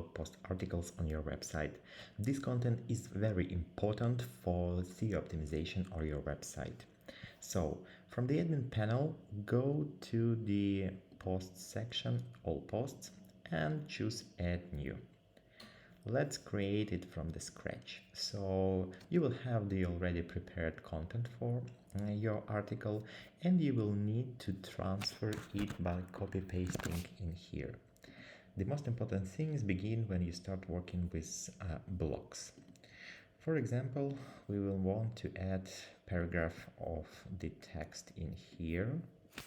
blog post articles on your website. This content is very important for SEO optimization of your website. So from the admin panel, go to the posts section, all posts, and choose add new. Let's create it from the scratch. So you will have the already prepared content for your article, and you will need to transfer it by copy pasting in here. The most important things begin when you start working with blocks. For example, we will want to add paragraph of the text in here.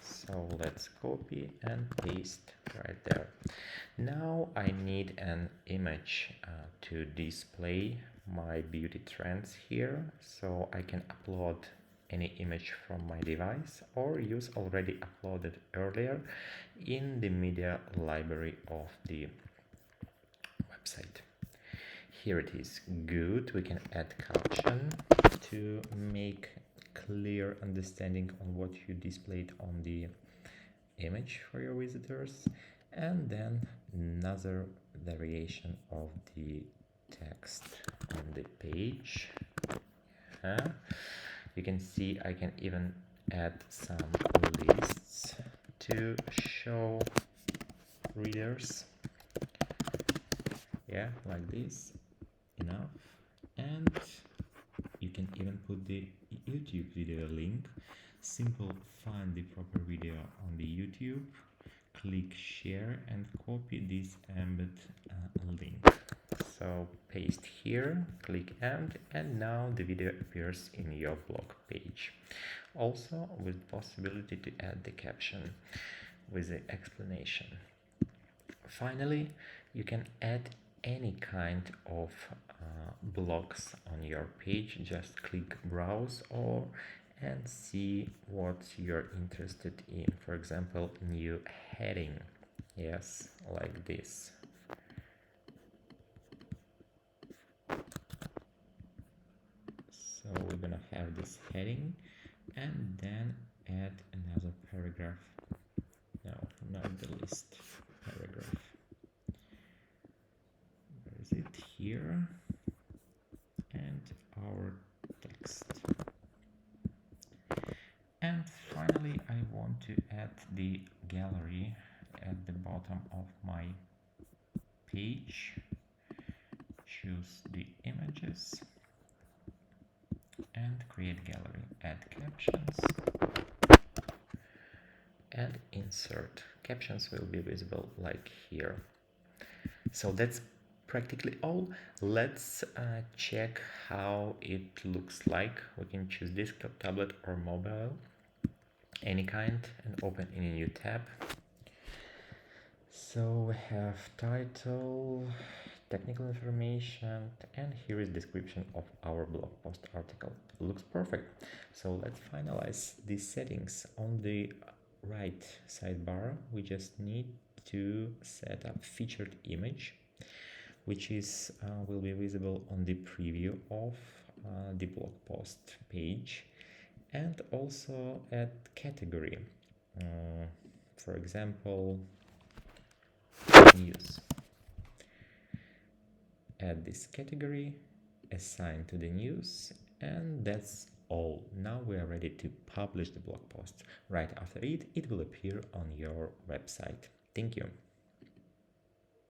So let's copy and paste right there. Now I need an image to display my beauty trends here, so I can upload any image from my device or use already uploaded earlier in the media library of the website. Here it is. Good. We can add caption to make clear understanding on what you displayed on the image for your visitors, and then another variation of the text on the page. You can see I can even add some lists to show readers, like this. Enough. And you can even put the YouTube video link. Simple, find the proper video on the YouTube, click share and copy this embed link. So paste here, click end, and now the video appears in your blog page. Also with the possibility to add the caption with the explanation. Finally, you can add any kind of blocks on your page. Just click browse all and see what you're interested in. For example, new heading. Yes, like this. So we're gonna have this heading and then add another paragraph. No, not the list paragraph. Where is it? Here. And our text. And finally, I want to add the gallery at the bottom of my page. Choose the images and create gallery. Add captions and insert. Captions will be visible like here. So that's practically all. Let's check how it looks like. We can choose desktop, tablet or mobile, any kind, and open in a new tab. So we have title, technical information, and here is description of our blog post article. Looks perfect. So let's finalize these settings. On the right sidebar, we just need to set up featured image, which is will be visible on the preview of the blog post page, and also add category. For example, news. Add this category, assign to the news, and that's all. Now we are ready to publish the blog post. Right after it will appear on your website. Thank you.